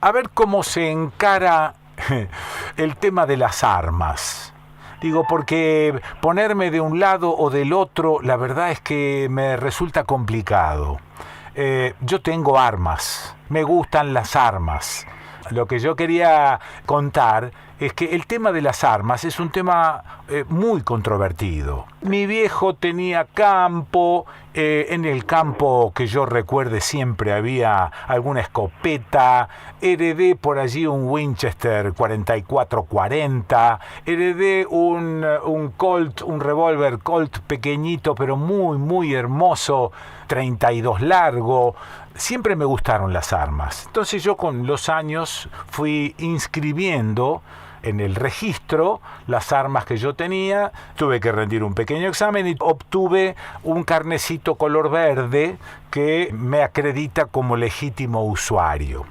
a ver cómo se encara el tema de las armas. Digo, porque ponerme de un lado o del otro, la verdad es que me resulta complicado. Yo tengo armas, me gustan las armas. Lo que yo quería contar es que el tema de las armas es un tema muy controvertido. Mi viejo tenía campo, en el campo que yo recuerde siempre había alguna escopeta, heredé por allí un Winchester 44-40, heredé un Colt, un revólver Colt pequeñito pero muy muy hermoso, 32 largo. Siempre me gustaron las armas. Entonces yo con los años fui inscribiendo en el registro las armas que yo tenía, tuve que rendir un pequeño examen y obtuve un carnecito color verde que me acredita como legítimo usuario.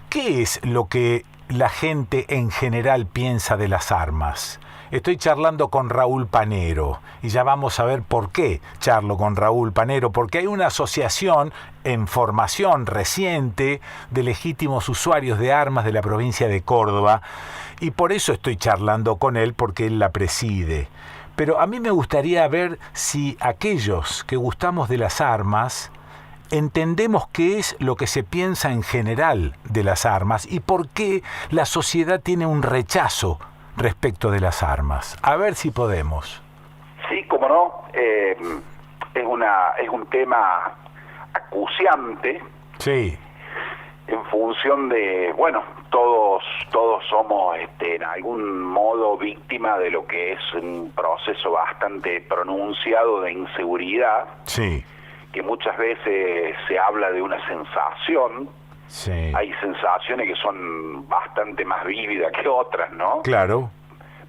¿Qué es lo que la gente en general piensa de las armas? Estoy charlando con Raúl Panero y ya vamos a ver por qué charlo con Raúl Panero, porque hay una asociación en formación reciente de legítimos usuarios de armas de la provincia de Córdoba y por eso estoy charlando con él, porque él la preside. Pero a mí me gustaría ver si aquellos que gustamos de las armas entendemos qué es lo que se piensa en general de las armas y por qué la sociedad tiene un rechazo respecto de las armas. A ver si podemos. Sí, cómo no. Es un tema acuciante. Sí. En función de, bueno, todos somos en algún modo víctima de lo que es un proceso bastante pronunciado de inseguridad. Sí. Que muchas veces se habla de una sensación. Sí. Hay sensaciones que son bastante más vívidas que otras, ¿no? Claro.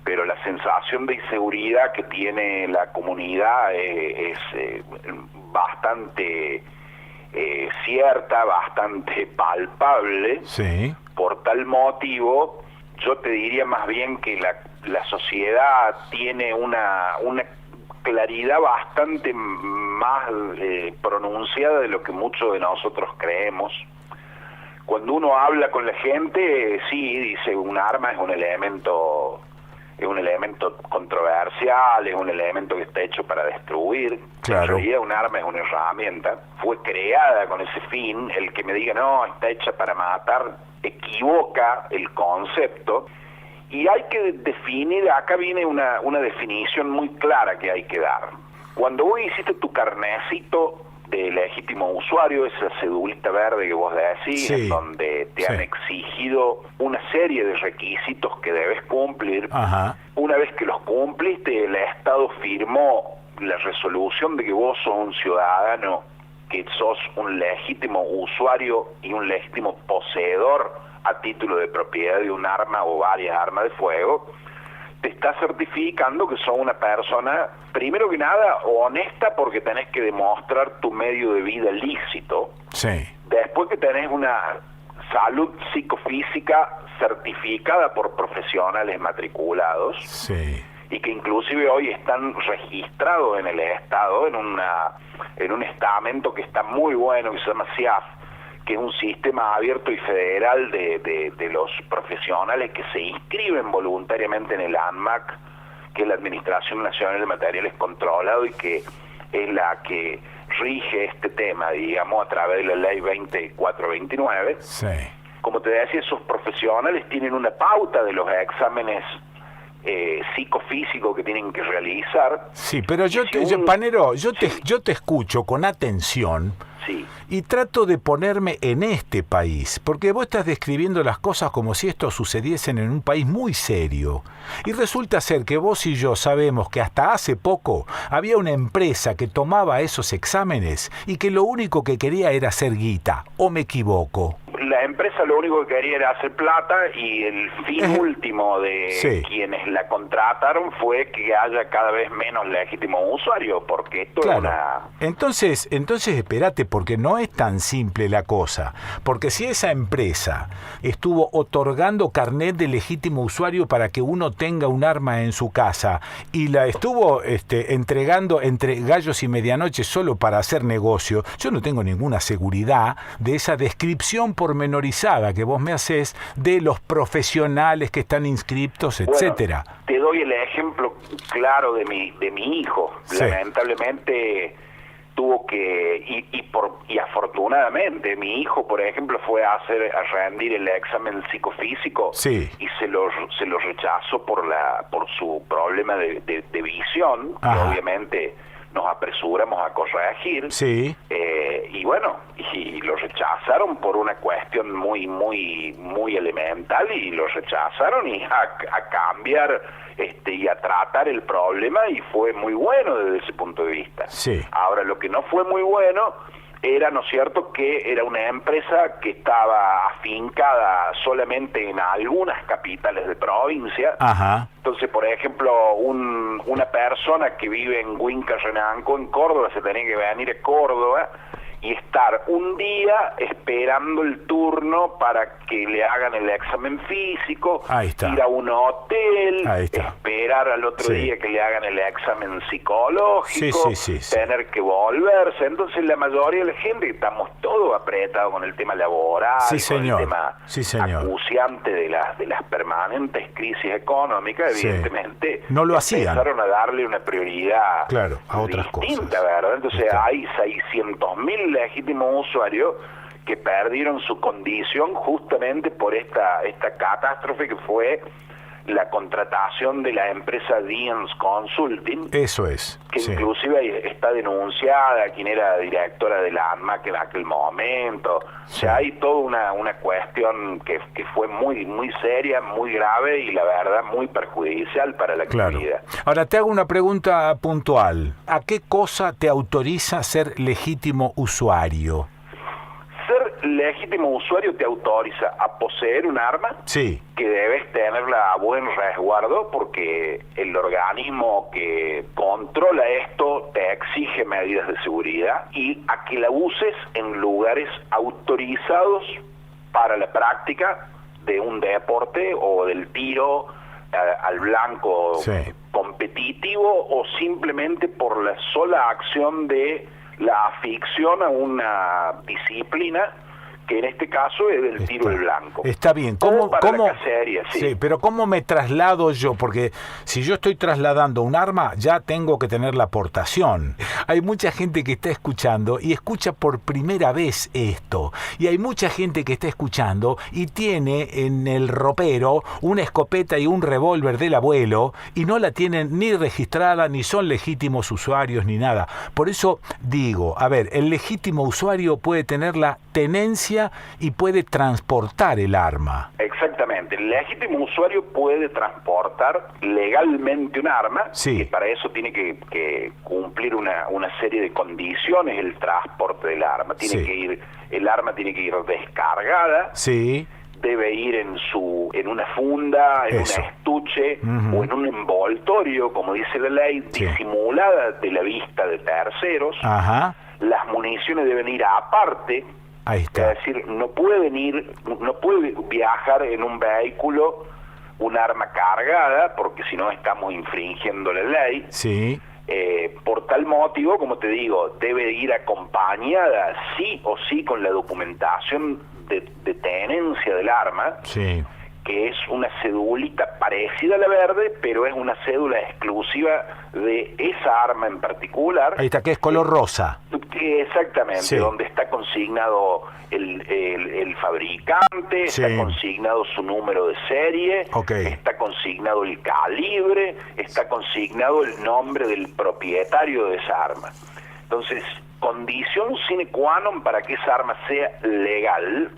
Pero la sensación de inseguridad que tiene la comunidad es bastante cierta, bastante palpable. Sí. Por tal motivo, yo te diría más bien que la sociedad tiene una claridad bastante más pronunciada de lo que muchos de nosotros creemos. Cuando uno habla con la gente, sí, dice, un arma es un elemento controversial, es un elemento que está hecho para destruir. Claro. En realidad un arma es una herramienta, fue creada con ese fin. El que me diga, no, está hecha para matar, equivoca el concepto. Y hay que definir, acá viene una definición muy clara que hay que dar. Cuando vos hiciste tu carnecito de legítimo usuario, esa cedulita verde que vos decís, sí, en donde te han exigido una serie de requisitos que debes cumplir. Ajá. Una vez que los cumpliste, el Estado firmó la resolución de que vos sos un ciudadano, que sos un legítimo usuario y un legítimo poseedor a título de propiedad de un arma o varias armas de fuego. Te está certificando que sos una persona, primero que nada, honesta, porque tenés que demostrar tu medio de vida lícito. Sí. Después que tenés una salud psicofísica certificada por profesionales matriculados. Sí. Y que inclusive hoy están registrados en el Estado, en un estamento que está muy bueno, que se llama CIAF, que es un sistema abierto y federal de los profesionales que se inscriben voluntariamente en el ANMAC, que es la Administración Nacional de Materiales Controlados, y que es la que rige este tema, digamos, a través de la Ley 2429. Sí. Como te decía, esos profesionales tienen una pauta de los exámenes psicofísicos que tienen que realizar. Sí, pero Panero, yo te escucho con atención. Sí. Y trato de ponerme en este país, porque vos estás describiendo las cosas como si esto sucediesen en un país muy serio. Y resulta ser que vos y yo sabemos que hasta hace poco había una empresa que tomaba esos exámenes y que lo único que quería era hacer guita, ¿o me equivoco? La empresa lo único que quería era hacer plata, y el fin último de quienes la contrataron fue que haya cada vez menos legítimos usuarios, porque esto es una... Entonces espérate, porque no es tan simple la cosa. Porque si esa empresa estuvo otorgando carnet de legítimo usuario para que uno tenga un arma en su casa y la estuvo entregando entre gallos y medianoche solo para hacer negocio, yo no tengo ninguna seguridad de esa descripción pormenorizada autorizada que vos me hacés de los profesionales que están inscriptos, etcétera. Bueno, te doy el ejemplo claro de mi hijo. Sí. Lamentablemente tuvo que, y afortunadamente, mi hijo, por ejemplo, fue a rendir el examen psicofísico, Sí. y se lo rechazó por su problema de visión, que Ajá. obviamente nos apresuramos a corregir. Sí. Y bueno, y lo rechazaron por una cuestión muy elemental, y lo rechazaron y a cambiar y a tratar el problema, y fue muy bueno desde ese punto de vista. Sí. Ahora, lo que no fue muy bueno era, ¿no es cierto?, que era una empresa que estaba afincada solamente en algunas capitales de provincia. Ajá. Entonces, por ejemplo, una persona que vive en Huinca-Renanco, en Córdoba, se tenía que venir a Córdoba y estar un día esperando el turno para que le hagan el examen físico, Ahí está. ir a un hotel, Ahí está. esperar al otro Sí. día que le hagan el examen psicológico, Sí. tener que volverse. Entonces, la mayoría de la gente, estamos todos apretados con el tema laboral, Sí, con señor. el tema Sí, señor. acuciante de las permanentes crisis económicas. Sí. Evidentemente No lo hacían. empezaron a darle una prioridad, Claro, a otras distinta, cosas. ¿verdad? Entonces Está. hay 600.000 legítimos usuarios que perdieron su condición justamente por esta catástrofe que fue la contratación de la empresa Diens Consulting, Eso es. que Sí. inclusive está denunciada, quien era directora de la ANMAC en aquel momento. O sea, hay toda una cuestión que fue muy seria, muy grave, y la verdad muy perjudicial para la Claro. comunidad. Ahora te hago una pregunta puntual. ¿A qué cosa te autoriza ser legítimo usuario? Ser legítimo usuario te autoriza a poseer un arma, Sí. que debes tenerla a buen resguardo, porque el organismo que controla esto te exige medidas de seguridad, y a que la uses en lugares autorizados para la práctica de un deporte o del tiro al blanco Sí. competitivo, o simplemente por la sola acción de la afición a una disciplina, que en este caso es del tiro al blanco. Está bien. O para la cacería, sí. Sí, pero ¿cómo me traslado yo? Porque si yo estoy trasladando un arma, ya tengo que tener la aportación. Hay mucha gente que está escuchando y escucha por primera vez esto. Y hay mucha gente que está escuchando y tiene en el ropero una escopeta y un revólver del abuelo, y no la tienen ni registrada, ni son legítimos usuarios, ni nada. Por eso digo, a ver, el legítimo usuario puede tener la tenencia y puede transportar el arma. Exactamente. El legítimo usuario puede transportar legalmente un arma, Sí. y para eso tiene que cumplir una serie de condiciones el transporte del arma. El arma tiene que ir descargada, Sí. debe ir en una funda, en Eso. un estuche, Ujú. o en un envoltorio, como dice la ley, Sí. disimulada de la vista de terceros. Ajá. Las municiones deben ir aparte. Ahí está. Es decir, no puede viajar en un vehículo un arma cargada, porque si no estamos infringiendo la ley. Sí. Por tal motivo, como te digo, debe ir acompañada sí o sí con la documentación de tenencia del arma, Sí. que es una cedulita parecida a la verde, pero es una cédula exclusiva de esa arma en particular. Ahí está, que es color rosa. Exactamente, Sí. donde está consignado el fabricante, Sí. está consignado su número de serie, Ok. está consignado el calibre, está consignado el nombre del propietario de esa arma. Entonces, condición sine qua non para que esa arma sea legal,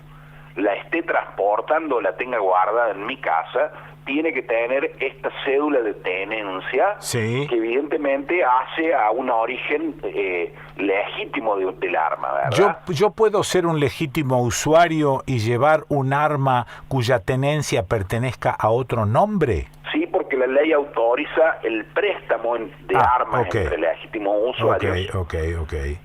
la esté transportando, la tenga guardada en mi casa, tiene que tener esta cédula de tenencia, Sí. que evidentemente hace a un origen legítimo del arma, ¿verdad? Yo puedo ser un legítimo usuario y llevar un arma cuya tenencia pertenezca a otro nombre. Sí, porque la ley autoriza el préstamo de armas ok. entre legítimos usuarios. Ok.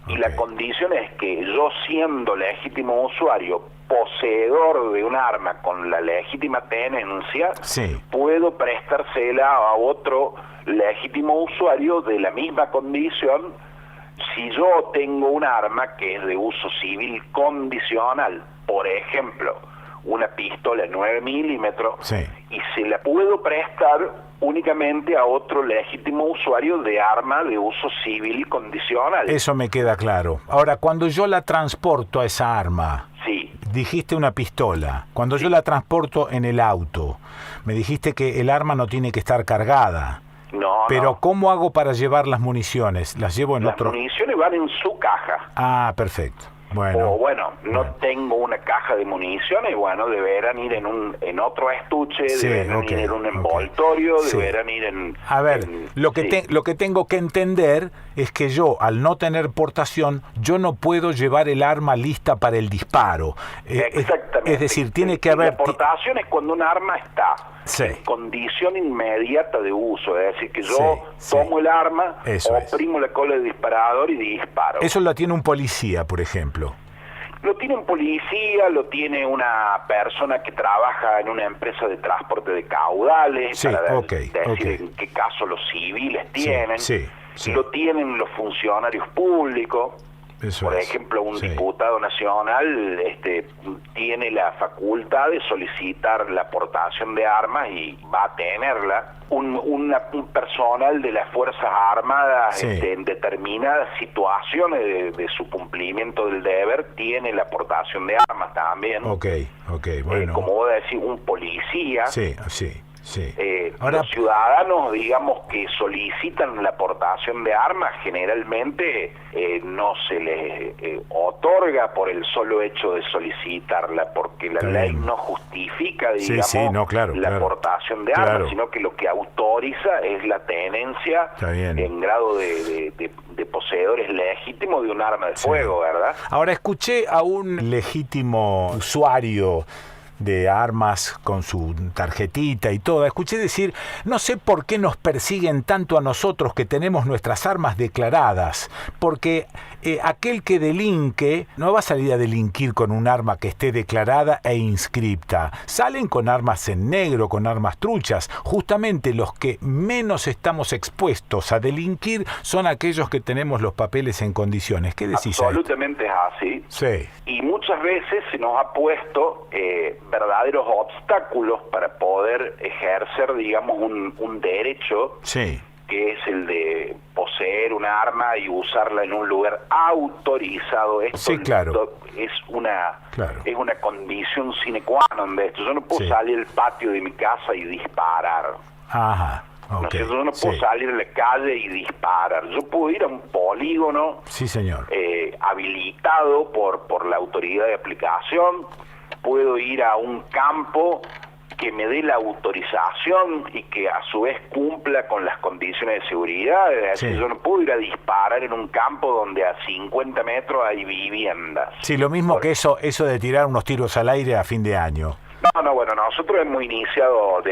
Y la condición es que yo, siendo legítimo usuario, poseedor de un arma con la legítima tenencia, Sí. puedo prestársela a otro legítimo usuario de la misma condición, si yo tengo un arma que es de uso civil condicional. Por ejemplo, una pistola 9 milímetros Sí. y se la puedo prestar únicamente a otro legítimo usuario de arma de uso civil y condicional. Eso me queda claro. Ahora, cuando yo la transporto a esa arma, Sí. dijiste una pistola. Cuando yo la transporto en el auto, me dijiste que el arma no tiene que estar cargada. No, Pero no. ¿cómo hago para llevar las municiones? ¿Las llevo en Las otro...? municiones van en su caja. Ah, perfecto. Bueno. O bueno, no tengo una caja de municiones, bueno, deberán ir en otro estuche, Sí, deberán ok, ir en un ok. envoltorio, Sí. deberán ir en... A ver, en- lo que sí. lo que tengo que entender es que yo, al no tener portación, yo no puedo llevar el arma lista para el disparo. Exactamente. Es decir, tiene que La haber... portación es cuando un arma está Sí. en condición inmediata de uso, es decir, que yo Sí, sí. tomo el arma, Eso es. oprimo la cola del disparador y disparo. Eso lo tiene un policía, por ejemplo. Lo tiene un policía, lo tiene una persona que trabaja en una empresa de transporte de caudales, Sí, para ok, decir ok. en qué caso los civiles Sí, tienen. sí, sí. Lo tienen los funcionarios públicos. Eso Por es. ejemplo, un Sí. diputado nacional tiene la facultad de solicitar la aportación de armas y va a tenerla. Un personal de las Fuerzas Armadas Sí. en determinadas situaciones de su cumplimiento del deber tiene la aportación de armas también. Ok, bueno. Como vos decís, un policía. Sí, sí, sí. Los ciudadanos, digamos, que solicitan la aportación de armas, generalmente no se les otorga por el solo hecho de solicitarla, porque la Está ley bien. no justifica, Sí, digamos, sí, no, claro, la claro. aportación de Claro. armas, sino que lo que autoriza es la tenencia Está bien. en grado de poseedores legítimos de un arma de fuego, ¿verdad? Ahora, escuché a un legítimo usuario de armas con su tarjetita y todo, escuché decir, no sé por qué nos persiguen tanto a nosotros que tenemos nuestras armas declaradas, porque aquel que delinque no va a salir a delinquir con un arma que esté declarada e inscripta, salen con armas en negro, con armas truchas. Justamente los que menos estamos expuestos a delinquir son aquellos que tenemos los papeles en condiciones. ¿Qué decís a esto? Absolutamente es así. Sí. Y muchas veces se nos ha puesto verdaderos obstáculos para poder ejercer, digamos, un derecho, Sí. que es el de poseer un arma y usarla en un lugar autorizado. Esto Sí, claro. es Claro. una condición sine qua non de esto. Yo no puedo Sí. salir al patio de mi casa y disparar. Ajá. ¿No es Ok. cierto? Yo no puedo Sí. salir a la calle y disparar. Yo puedo ir a un polígono Sí, señor. habilitado por la autoridad de aplicación, puedo ir a un campo que me dé la autorización y que a su vez cumpla con las condiciones de seguridad. Es decir, Sí. yo no puedo ir a disparar en un campo donde a 50 metros hay viviendas. Sí, lo mismo que eso de tirar unos tiros al aire a fin de año. No, bueno, nosotros hemos iniciado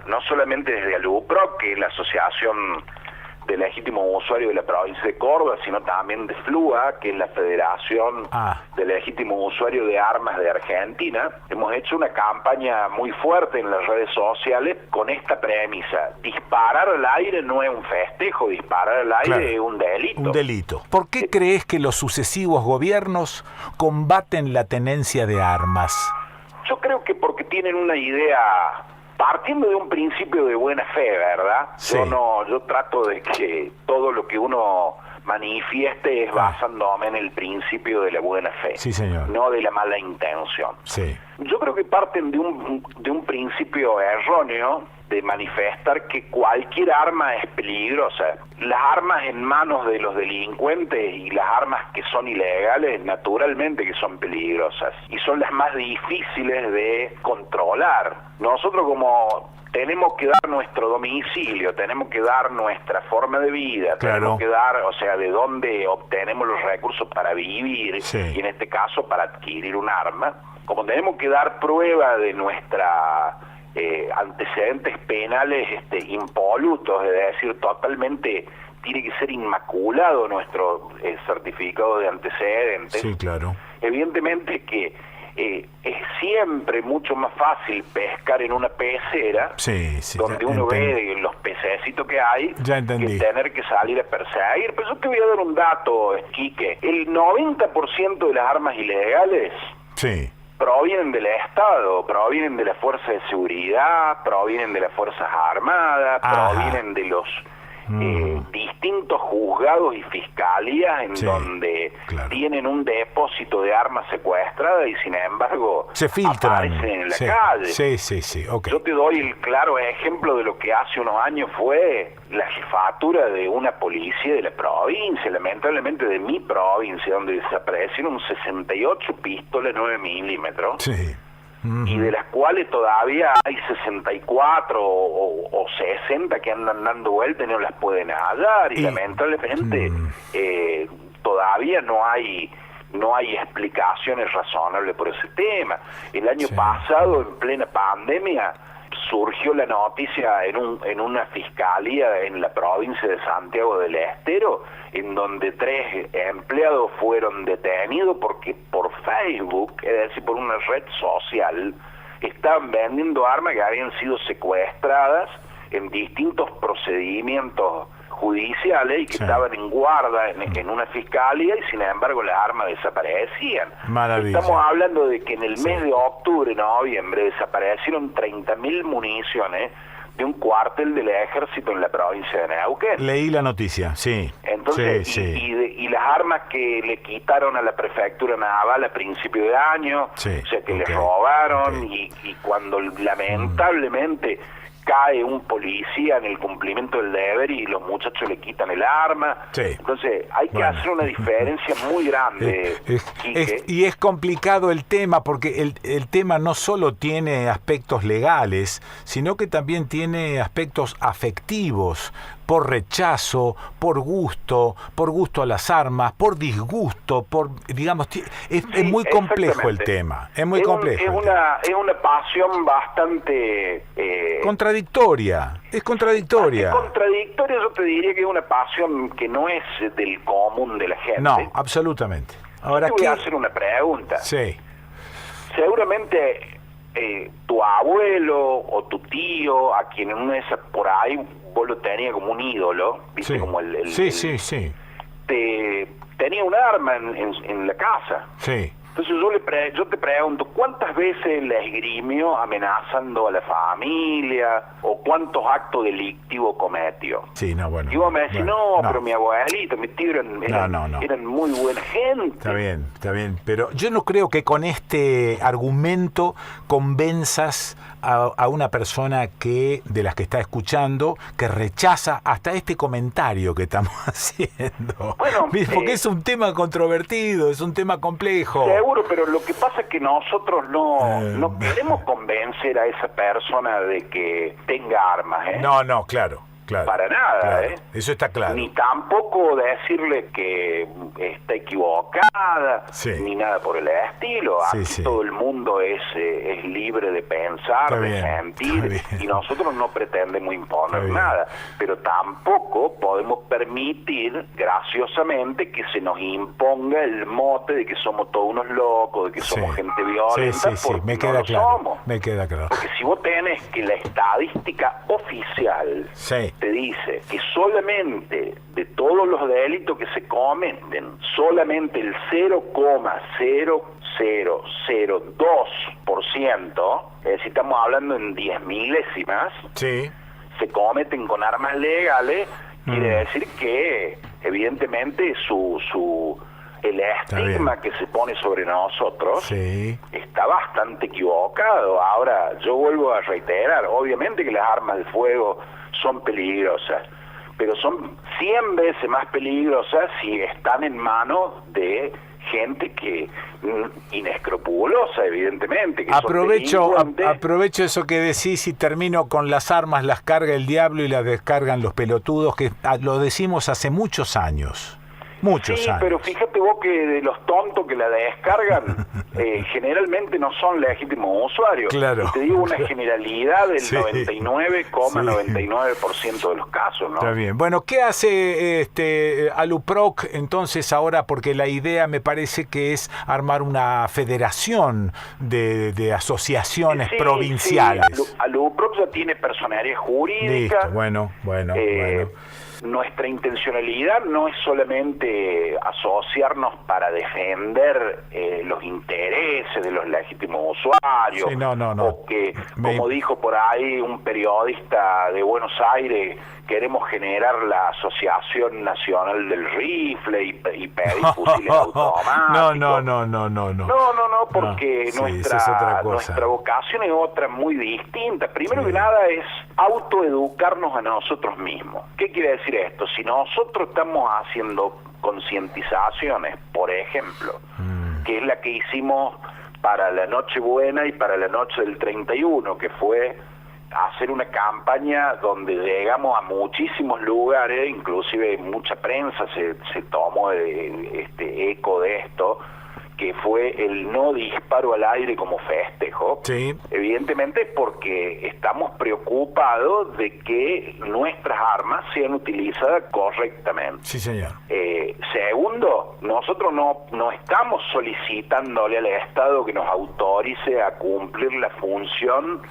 no solamente desde ALUPRO, que es la Asociación de Legítimos Usuarios de la provincia de Córdoba, sino también de FLUA, que es la Federación de Legítimos Usuarios de Armas de Argentina. Hemos hecho una campaña muy fuerte en las redes sociales con esta premisa: disparar al aire no es un festejo, disparar al aire Claro, es un delito. Un delito. ¿Por qué crees que los sucesivos gobiernos combaten la tenencia de armas? Yo creo que porque tienen una idea, partiendo de un principio de buena fe, ¿verdad? Sí. Yo trato de que todo lo que uno manifieste es basándome en el principio de la buena fe, Sí, señor. no de la mala intención. Sí. Yo creo que parten de un principio erróneo de manifestar que cualquier arma es peligrosa. Las armas en manos de los delincuentes y las armas que son ilegales, naturalmente que son peligrosas y son las más difíciles de controlar. Nosotros, como tenemos que dar nuestro domicilio, tenemos que dar nuestra forma de vida, Claro. tenemos que dar, o sea, de dónde obtenemos los recursos para vivir, Sí. y en este caso para adquirir un arma, como tenemos que dar prueba de nuestra antecedentes penales impolutos, es decir, totalmente tiene que ser inmaculado nuestro certificado de antecedentes. Sí, claro. Evidentemente que es siempre mucho más fácil pescar en una pecera, Sí, sí. donde ya uno entendí. ve los pececitos que hay, Ya entendí. que tener que salir a perseguir. Pero yo te voy a dar un dato, Quique. El 90% de las armas ilegales Sí. provienen del Estado, provienen de las fuerzas de seguridad, provienen de las Fuerzas Armadas, provienen de los distintos juzgados y fiscalías en donde tienen un depósito de armas secuestradas y sin embargo se filtran, aparecen en la calle. Sí, okay. Yo te doy el claro ejemplo de lo que hace unos años fue la jefatura de una policía de la provincia, lamentablemente de mi provincia, donde desaparecieron 68 pistolas 9 milímetros. Sí. Y de las cuales todavía hay 64 o 60 que andan dando vueltas y no las pueden hallar, y lamentablemente todavía no hay explicaciones razonables por ese tema. El año pasado, en plena pandemia, surgió la noticia en una fiscalía en la provincia de Santiago del Estero, en donde 3 empleados fueron detenidos porque por Facebook, es decir, por una red social, estaban vendiendo armas que habían sido secuestradas en distintos procedimientos judiciales y que estaban en guarda en una fiscalía, y sin embargo las armas desaparecían. Maravilla. Estamos hablando de que en el mes de octubre, noviembre, desaparecieron 30.000 municiones de un cuartel del ejército en la provincia de Neuquén. Leí la noticia, sí. Entonces, y las armas que le quitaron a la prefectura naval a principio de año, o sea que les robaron, y cuando lamentablemente cae un policía en el cumplimiento del deber y los muchachos le quitan el arma. Entonces hay que hacer una diferencia muy grande. Y es complicado el tema, porque el tema no solo tiene aspectos legales, sino que también tiene aspectos afectivos, por rechazo, por gusto a las armas, por disgusto, digamos, es muy complejo el tema, es muy complejo. Es una pasión bastante contradictoria, es contradictoria. Es contradictoria, yo te diría que es una pasión que no es del común de la gente. No, absolutamente. Ahora, te voy a hacer una pregunta. Sí. Seguramente tu abuelo o tu tío, a quien en una de esas por ahí vos lo tenías como un ídolo, ¿viste? Como sí. Tenía un arma en la casa. Sí. Entonces yo te pregunto, ¿cuántas veces la esgrimió amenazando a la familia? ¿O cuántos actos delictivos cometió? Sí, no, bueno. Y vos me decís, pero mi abuelito, mi tío eran muy buena gente. Está bien, pero yo no creo que con este argumento convenzas a una persona de las que está escuchando, que rechaza hasta este comentario que estamos haciendo. Bueno, porque es un tema controvertido, es un tema complejo. Seguro, pero lo que pasa es que nosotros no queremos convencer a esa persona de que tenga armas, ¿eh? No, claro. Para nada, claro. Eso está claro. Ni tampoco decirle que está equivocada, ni nada por el estilo. Aquí todo el mundo es libre de pensar, de sentir, y nosotros no pretendemos imponer nada. Pero tampoco podemos permitir, graciosamente, que se nos imponga el mote de que somos todos unos locos, de que somos gente violenta, porque me queda no lo claro. somos. Me queda claro. Porque si vos tenés que la estadística oficial te dice que solamente de todos los delitos que se cometen, solamente el 0,0002%, es decir, estamos hablando en 10 milésimas, se cometen con armas legales. Quiere decir que evidentemente el estigma que se pone sobre nosotros está bastante equivocado. Ahora, yo vuelvo a reiterar, obviamente que las armas de fuego son peligrosas, pero son 100 veces más peligrosas si están en manos de gente que inescrupulosa, evidentemente. Que aprovecho eso que decís y termino con las armas las carga el diablo y las descargan los pelotudos, que lo decimos hace muchos años. Muchos años. Pero fíjate vos que de los tontos que la descargan, generalmente no son legítimos usuarios. Claro. Y te digo una generalidad del 99,99% de los casos, ¿no? Está bien. Bueno, ¿qué hace Aluproc entonces ahora? Porque la idea me parece que es armar una federación de asociaciones provinciales. Aluproc ya tiene personería jurídica. Listo, bueno. nuestra intencionalidad no es solamente asociarnos para defender los intereses de los legítimos usuarios, sí, no. o que, como dijo por ahí un periodista de Buenos Aires, queremos generar la Asociación Nacional del Rifle y pedir fusiles automáticos. No, porque nuestra vocación es otra muy distinta. Primero que nada es autoeducarnos a nosotros mismos. ¿Qué quiere decir esto? Si nosotros estamos haciendo concientizaciones, por ejemplo, que es la que hicimos para la Nochebuena y para la noche del 31, que fue hacer una campaña donde llegamos a muchísimos lugares, inclusive mucha prensa se tomó eco de esto, que fue el no disparo al aire como festejo. Sí. Evidentemente porque estamos preocupados de que nuestras armas sean utilizadas correctamente. Sí, señor. Segundo, nosotros no estamos solicitándole al Estado que nos autorice a cumplir la función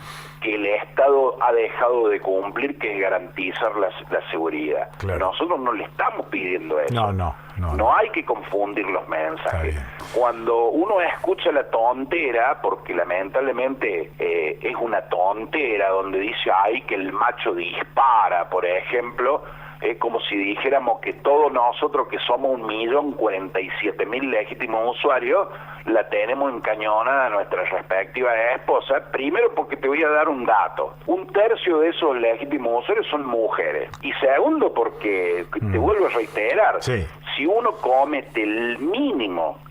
que el Estado ha dejado de cumplir, que es garantizar la seguridad. Claro. Nosotros no le estamos pidiendo eso. No hay que confundir los mensajes. Cuando uno escucha la tontera, porque lamentablemente es una tontera donde dice, ay, que el macho dispara, por ejemplo, es como si dijéramos que todos nosotros, que somos 1.047.000 legítimos usuarios, la tenemos encañonada a nuestras respectivas esposas. Primero, porque te voy a dar un dato: 1/3 de esos legítimos usuarios son mujeres. Y segundo, porque te vuelvo a reiterar, si uno comete el mínimo,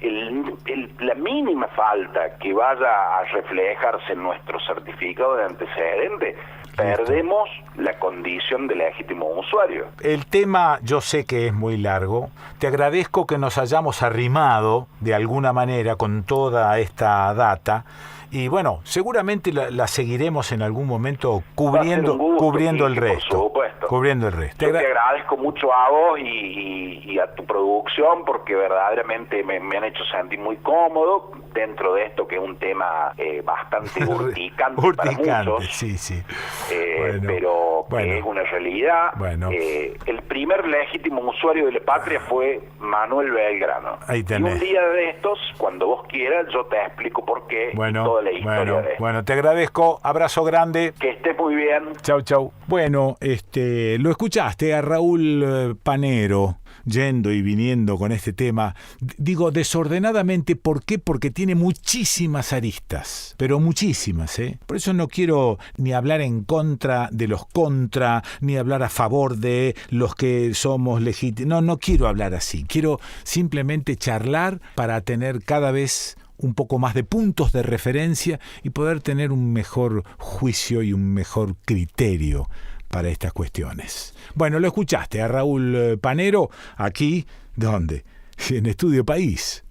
la mínima falta que vaya a reflejarse en nuestro certificado de antecedentes, perdemos la condición de legítimo usuario. El tema yo sé que es muy largo. Te agradezco que nos hayamos arrimado de alguna manera con toda esta data. Y bueno, seguramente la seguiremos en algún momento cubriendo el resto. Por supuesto. Cubriendo el resto. Yo te agradezco mucho a vos y a tu producción, porque verdaderamente me han hecho sentir muy cómodo dentro de esto, que es un tema bastante urticante para muchos. Sí. Pero que es una realidad. El primer legítimo usuario de la patria fue Manuel Belgrano. Ahí tenés. Y un día de estos, cuando vos quieras, yo te explico por qué toda la historia de esto. Bueno, te agradezco. Abrazo grande. Que estés muy bien. Chau. Bueno, lo escuchaste a Raúl Panero yendo y viniendo con este tema. Digo desordenadamente, ¿por qué? Porque tiene muchísimas aristas, pero muchísimas, ¿eh? Por eso no quiero ni hablar en contra de los contra, ni hablar a favor de los que somos legítimos. No quiero hablar así. Quiero simplemente charlar para tener cada vez un poco más de puntos de referencia y poder tener un mejor juicio y un mejor criterio para estas cuestiones. Bueno, lo escuchaste a Raúl Panero aquí, ¿dónde? En Estudio País.